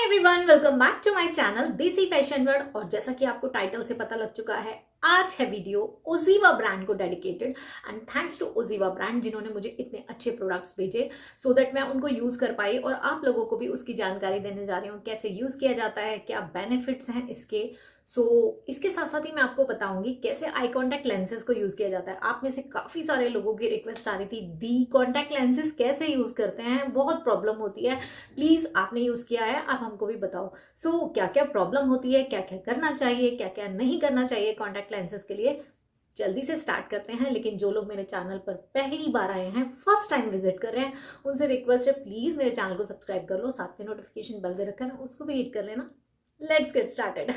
Everyone, welcome back to my channel Desi fashion world. और जैसा कि आपको टाइटल से पता लग चुका है, आज है वीडियो ओजीवा ब्रांड को dedicated. And thanks to OZiva brand जिन्होंने मुझे इतने अच्छे प्रोडक्ट्स भेजे सो दैट मैं उनको यूज कर पाई और आप लोगों को भी उसकी जानकारी देने जा रही हूँ, कैसे यूज किया जाता है, क्या बेनिफिट्स हैं इसके। इसके साथ साथ ही मैं आपको बताऊंगी कैसे आई कॉन्टैक्ट लेंसेज को यूज किया जाता है। आप में से काफी सारे लोगों की रिक्वेस्ट आ रही थी, दी कॉन्टैक्ट लेंसेज कैसे यूज करते हैं, बहुत प्रॉब्लम होती है, प्लीज आपने यूज किया है आप हमको भी बताओ। क्या क्या प्रॉब्लम होती है, क्या क्या करना चाहिए, क्या क्या नहीं करना चाहिए कॉन्टैक्ट लेंसेज के लिए। जल्दी से स्टार्ट करते हैं। लेकिन जो लोग मेरे चैनल पर पहली बार आए हैं, फर्स्ट टाइम विजिट कर रहे हैं, उनसे रिक्वेस्ट है प्लीज मेरे चैनल को सब्सक्राइब कर लो, साथ में नोटिफिकेशन बेल दे रखा है ना, उसको भी हिट कर लेना। Let's get started.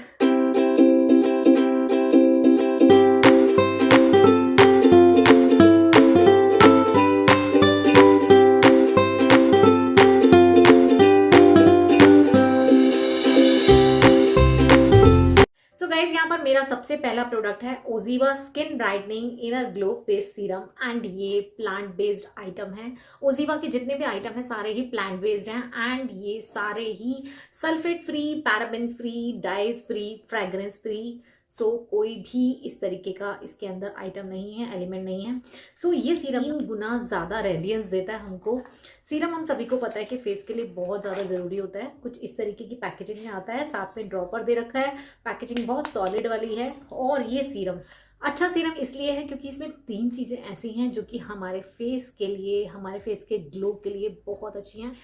गाइज यहाँ पर मेरा सबसे पहला प्रोडक्ट है OZiva skin brightening inner glow face serum. And ये प्लांट बेस्ड आइटम है। ओजीवा के जितने भी आइटम है सारे ही प्लांट बेस्ड हैं एंड ये सारे ही sulphate free, paraben free, dyes free, fragrance free. कोई भी इस तरीके का इसके अंदर आइटम नहीं है, एलिमेंट नहीं है। ये सीरम 3 गुना ज़्यादा रेडियंस देता है हमको। सीरम हम सभी को पता है कि फेस के लिए बहुत ज़्यादा ज़रूरी होता है। कुछ इस तरीके की पैकेजिंग में आता है, साथ में ड्रॉपर दे रखा है, पैकेजिंग बहुत सॉलिड वाली है। और ये सीरम अच्छा सीरम इसलिए है क्योंकि इसमें 3 चीज़ें ऐसी हैं जो कि हमारे फेस के लिए, हमारे फेस के ग्लो के लिए बहुत अच्छी हैं।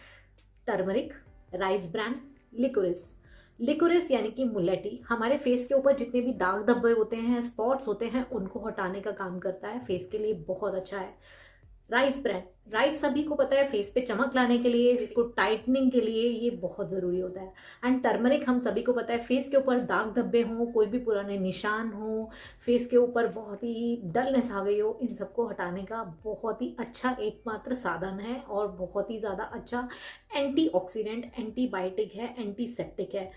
Turmeric, rice brand, liquorice. Liquorice यानी कि मुलेटी हमारे फेस के ऊपर जितने भी दाग धब्बे होते हैं, स्पॉट्स होते हैं, उनको हटाने का काम करता है, फेस के लिए बहुत अच्छा है। राइस ब्रांड, राइस सभी को पता है फेस पे चमक लाने के लिए, फेस को टाइटनिंग के लिए ये बहुत ज़रूरी होता है। एंड टर्मरिक हम सभी को पता है फेस के ऊपर दाग धब्बे हों, कोई भी पुराने निशान हो, फेस के ऊपर बहुत ही डलनेस आ गई हो, इन सबको हटाने का बहुत ही अच्छा एकमात्र साधन है और बहुत ही ज़्यादा अच्छा एंटीऑक्सीडेंट, एंटीबायोटिक है, एंटीसेप्टिक है।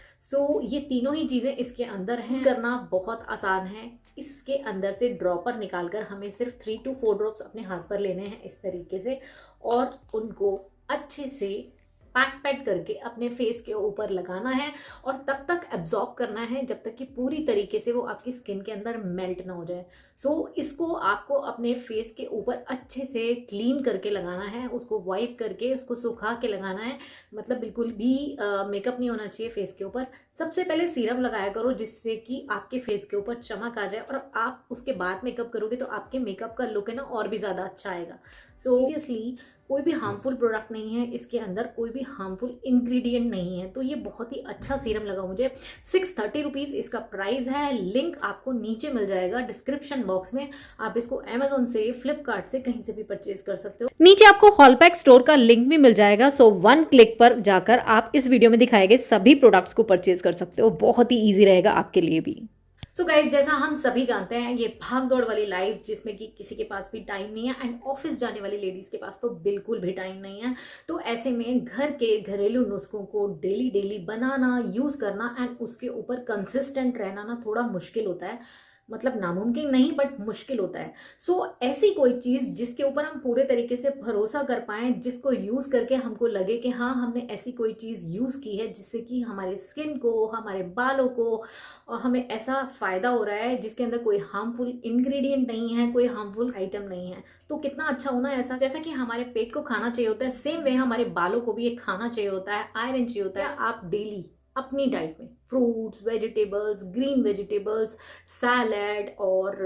ये तीनों ही चीज़ें इसके अंदर हैं, करना बहुत आसान है। इसके अंदर से ड्रॉपर निकालकर हमें सिर्फ 3 to 4 ड्रॉप्स अपने हाथ पर लेने हैं इस तरीके से और उनको अच्छे से पैट करके अपने फेस के ऊपर लगाना है और तब तक एब्जॉर्ब करना है जब तक कि पूरी तरीके से वो आपकी स्किन के अंदर मेल्ट ना हो जाए। इसको आपको अपने फेस के ऊपर अच्छे से क्लीन करके लगाना है, उसको वाइप करके, उसको सुखा के लगाना है। मतलब बिल्कुल भी मेकअप नहीं होना चाहिए फेस के ऊपर। सबसे पहले सीरम लगाया करो जिससे कि आपके फेस के ऊपर चमक आ जाए और आप उसके बाद मेकअप करोगे तो आपके मेकअप का लुक है ना और भी ज़्यादा अच्छा आएगा। ऑब्वियसली कोई भी हार्मफुल प्रोडक्ट नहीं है इसके अंदर, कोई भी हार्मफुल इंग्रेडिएंट नहीं है। ये बहुत ही अच्छा सीरम लगा मुझे। 630 रुपीज़ इसका प्राइस है। लिंक आपको नीचे मिल जाएगा डिस्क्रिप्शन बॉक्स में। आप इसको अमेजोन से, फ्लिपकार्ट से, कहीं से भी परचेज कर सकते हो। नीचे आपको हॉलपैक स्टोर का लिंक भी मिल जाएगा। 1 क्लिक पर जाकर आप इस वीडियो में दिखाए गए सभी प्रोडक्ट्स को परचेज कर सकते हो। बहुत ही ईजी रहेगा आपके लिए भी। गाइज जैसा हम सभी जानते हैं, ये भाग दौड़ वाली लाइफ जिसमें कि किसी के पास भी टाइम नहीं है एंड ऑफिस जाने वाली लेडीज के पास तो बिल्कुल भी टाइम नहीं है। ऐसे में घर के घरेलू नुस्खों को डेली बनाना, यूज करना एंड उसके ऊपर कंसिस्टेंट रहना ना थोड़ा मुश्किल होता है। मतलब नामुमकिन नहीं बट मुश्किल होता है। ऐसी कोई चीज जिसके ऊपर हम पूरे तरीके से भरोसा कर पाए, जिसको यूज करके हमको लगे कि हाँ हमने ऐसी कोई चीज यूज की है जिससे कि हमारे स्किन को, हमारे बालों को और हमें ऐसा फायदा हो रहा है, जिसके अंदर कोई हार्मफुल इंग्रेडिएंट नहीं है, कोई हार्मफुल आइटम नहीं है। कितना अच्छा होना है ऐसा। जैसा कि हमारे पेट को खाना चाहिए होता है, सेम वे हमारे बालों को भी एक खाना चाहिए होता है, आयरन चाहिए होता है। आप डेली अपनी डाइट में fruits, vegetables, green vegetables, salad और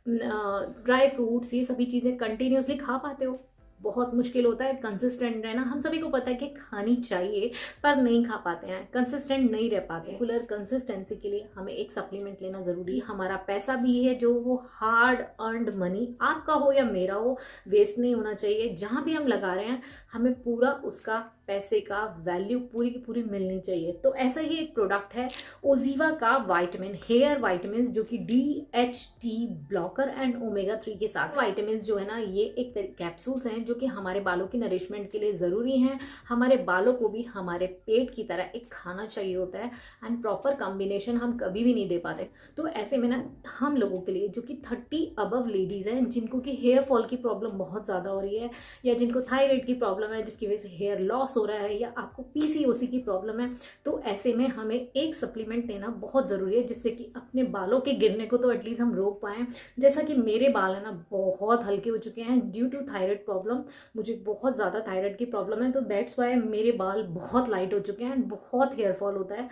ड्राई फ्रूट्स, ये सभी चीज़ें कंटिन्यूसली खा पाते हो? बहुत मुश्किल होता है कंसिस्टेंट रहना। हम सभी को पता है कि खानी चाहिए पर नहीं खा पाते हैं, कंसिस्टेंट नहीं रह पाते। रेगुलर कंसिस्टेंसी के लिए हमें एक सप्लीमेंट लेना जरूरी है। हमारा पैसा भी है जो वो हार्ड अर्नड मनी, आपका हो या मेरा हो, वेस्ट नहीं होना चाहिए। जहां भी हम लगा रहे हैं हमें पूरा उसका पैसे का वैल्यू पूरी की पूरी मिलनी चाहिए। ऐसा ही एक प्रोडक्ट है ओजीवा का वाइटामिन, हेयर वाइटामिन, जो कि DHT ब्लॉकर एंड ओमेगा 3 के साथ। वाइटामिन जो है ना, ये एक कैप्सूल्स हैं जो जो कि हमारे बालों की नरिशमेंट के लिए ज़रूरी हैं। हमारे बालों को भी हमारे पेट की तरह एक खाना चाहिए होता है एंड प्रॉपर कॉम्बिनेशन हम कभी भी नहीं दे पाते। तो ऐसे में ना हम लोगों के लिए जो कि 30 अबव लेडीज़ हैं, जिनको कि हेयर फॉल की प्रॉब्लम बहुत ज़्यादा हो रही है, या जिनको थायराइड की प्रॉब्लम है जिसकी वजह से हेयर लॉस हो रहा है, या आपको पीसीओसी की प्रॉब्लम है, तो ऐसे में हमें एक सप्लीमेंट लेना बहुत ज़रूरी है जिससे कि अपने बालों के गिरने को तो एटलीस्ट हम रोक पाएँ। जैसा कि मेरे बाल है ना बहुत हल्के हो चुके हैं ड्यू टू थायराइड प्रॉब्लम। मुझे बहुत ज़्यादा थायराइड की प्रॉब्लम है, तो दैट्स वाई मेरे बाल बहुत लाइट हो चुके हैं एंड बहुत हेयर फॉल होता है।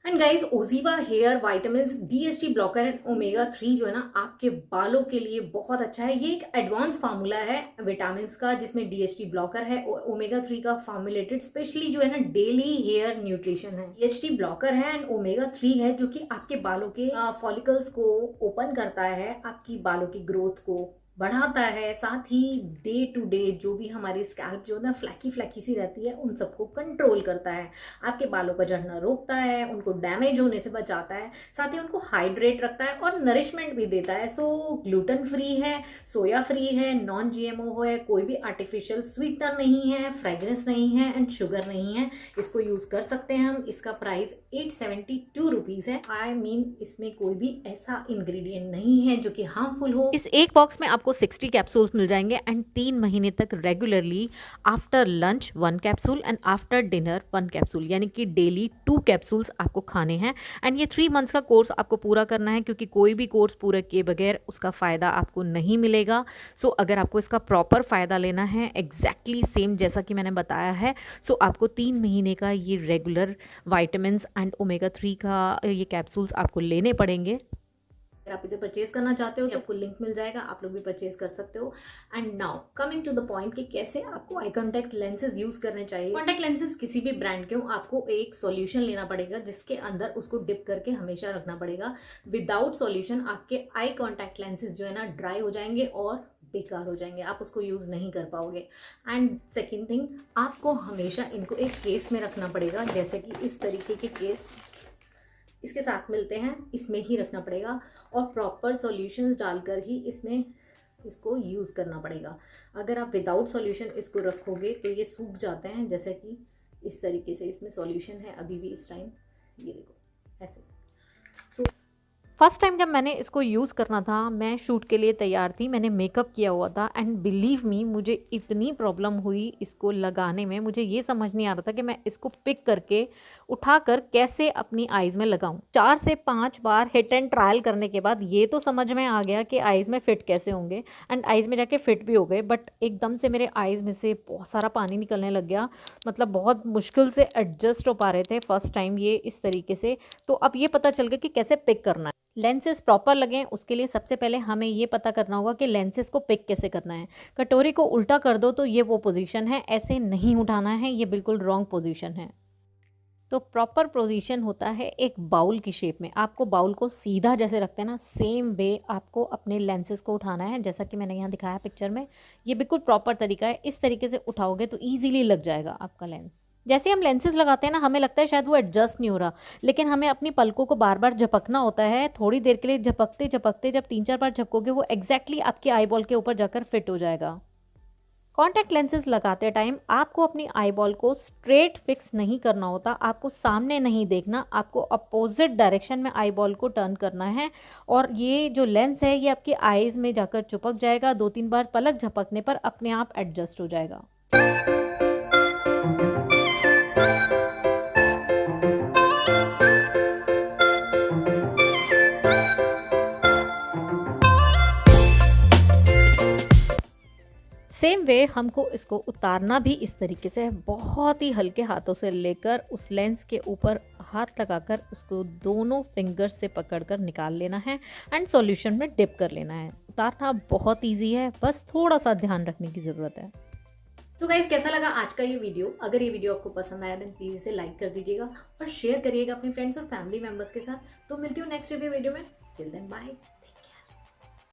And guys, OZiva hair vitamin DHT blocker and omega 3 जो है ना आपके बालों के लिए बहुत अच्छा है। ये एक एडवांस फार्मूला है विटामिन का, जिसमें डीएचटी ब्लॉकर है, ओमेगा 3 का फॉर्मुलेटेड स्पेशली जो है ना डेली हेयर न्यूट्रिशन है। डीएचटी ब्लॉकर है एंड ओमेगा 3 है जो कि आपके बालों के फॉलिकल्स को ओपन करता है, आपकी बालों की ग्रोथ को बढ़ाता है, साथ ही डे टू डे जो भी हमारी स्कैल्प जो है ना फ्लैकी फ्लैकी सी रहती है उन सबको कंट्रोल करता है, आपके बालों का झड़ना रोकता है, उनको डैमेज होने से बचाता है, साथ ही उनको हाइड्रेट रखता है और नरिशमेंट भी देता है। सो ग्लूटेन फ्री है, सोया फ्री है, नॉन जीएमओ है, कोई भी आर्टिफिशियल स्वीटनर नहीं है, फ्रेग्रेंस नहीं है एंड शुगर नहीं है। इसको यूज कर सकते हैं हम। इसका प्राइस 872 रुपीज है। आई मीन इसमें कोई भी ऐसा इंग्रेडिएंट नहीं है जो कि हार्मफुल हो। इस एक बॉक्स में आपको 60 कैप्सूल्स मिल जाएंगे एंड 3 महीने तक regularly after lunch 1 capsule and after dinner 1 capsule, यानी कि डेली 2 कैप्सूल्स आपको खाने हैं। एंड ये 3 मंथ्स का कोर्स आपको पूरा करना है, क्योंकि कोई भी कोर्स पूरा किए बगैर उसका फ़ायदा आपको नहीं मिलेगा। सो अगर आपको इसका प्रॉपर फ़ायदा लेना है एग्जैक्टली सेम जैसा कि मैंने बताया है, सो आपको 3 महीने का ये रेगुलर वाइटामिन एंड ओमेगा 3 का ये कैप्सूल्स आपको लेने पड़ेंगे। अगर आप इसे परचेज करना चाहते हो तो आपको लिंक मिल जाएगा, आप लोग भी परचेज कर सकते हो। And now coming to the point कि कैसे आपको आई कॉन्टैक्ट लेंसेज यूज करने चाहिए। कॉन्टैक्ट लेंसेज किसी भी ब्रांड के हो, आपको एक सॉल्यूशन लेना पड़ेगा जिसके अंदर उसको डिप करके हमेशा रखना पड़ेगा। विदाउट सॉल्यूशन आपके आई कॉन्टैक्ट लेंसेज जो है ना ड्राई हो जाएंगे और बेकार हो जाएंगे, आप उसको यूज़ नहीं कर पाओगे। एंड सेकेंड थिंग, आपको हमेशा इनको एक केस में रखना पड़ेगा, जैसे कि इस तरीके के केस इसके साथ मिलते हैं, इसमें ही रखना पड़ेगा और प्रॉपर सॉल्यूशंस डालकर ही इसमें इसको यूज़ करना पड़ेगा। अगर आप विदाउट सॉल्यूशन इसको रखोगे तो ये सूख जाते हैं, जैसे कि इस तरीके से इसमें सॉल्यूशन है अभी भी इस टाइम, ये देखो ऐसे। फर्स्ट टाइम जब मैंने इसको यूज़ करना था, मैं शूट के लिए तैयार थी, मैंने मेकअप किया हुआ था एंड बिलीव मी मुझे इतनी प्रॉब्लम हुई इसको लगाने में। मुझे ये समझ नहीं आ रहा था कि मैं इसको पिक करके उठाकर कैसे अपनी आईज़ में लगाऊं। 4 से 5 बार हिट एंड ट्रायल करने के बाद ये तो समझ में आ गया कि आईज़ में फ़िट कैसे होंगे, एंड आईज़ में जाके फ़िट भी हो गए। बट एकदम से मेरे आईज़ में से बहुत सारा पानी निकलने लग गया, मतलब बहुत मुश्किल से एडजस्ट हो पा रहे थे फर्स्ट टाइम ये इस तरीके से। तो अब ये पता चल गया कि कैसे पिक करना है। लेंसेज प्रॉपर लगें उसके लिए सबसे पहले हमें ये पता करना होगा कि लेंसेज को पिक कैसे करना है। कटोरी को उल्टा कर दो तो ये वो पोजीशन है, ऐसे नहीं उठाना है, ये बिल्कुल रॉन्ग पोजीशन है। तो प्रॉपर पोजीशन होता है एक बाउल की शेप में। आपको बाउल को सीधा जैसे रखते हैं ना, सेम वे आपको अपने लेंसेज को उठाना है, जैसा कि मैंने यहाँ दिखाया पिक्चर में। ये बिल्कुल प्रॉपर तरीका है, इस तरीके से उठाओगे तो ईजिली लग जाएगा आपका लेंस। जैसे हम लेंसेज लगाते हैं ना, हमें लगता है शायद वो एडजस्ट नहीं हो रहा, लेकिन हमें अपनी पलकों को बार बार झपकना होता है। थोड़ी देर के लिए झपकते झपकते जब 3-4 बार झपकोगे वो एग्जैक्टली आपकी आई बॉल के ऊपर जाकर फिट हो जाएगा। कॉन्टैक्ट लेंसेज लगाते टाइम आपको अपनी आई बॉल को स्ट्रेट फिक्स नहीं करना होता, आपको सामने नहीं देखना, आपको अपोजिट डायरेक्शन में आई बॉल को टर्न करना है। और ये जो लेंस है ये आपकी आईज में जाकर चिपक जाएगा। 2-3 बार पलक झपकने पर अपने आप एडजस्ट हो जाएगा। सेम वे हमको इसको उतारना भी इस तरीके से है, बहुत ही हल्के हाथों से लेकर उस लेंस के ऊपर हाथ लगाकर उसको दोनों फिंगर से पकड़कर निकाल लेना है एंड सॉल्यूशन में डिप कर लेना है। उतारना बहुत इजी है, बस थोड़ा सा ध्यान रखने की ज़रूरत है। सो गाइस, कैसा लगा आज का ये वीडियो? अगर ये वीडियो आपको पसंद आया देन प्लीज़ इसे लाइक कर दीजिएगा और शेयर करिएगा अपने फ्रेंड्स और फैमिली मेम्बर्स के साथ। तो मिलती हूँ नेक्स्ट वीडियो में। Till then bye.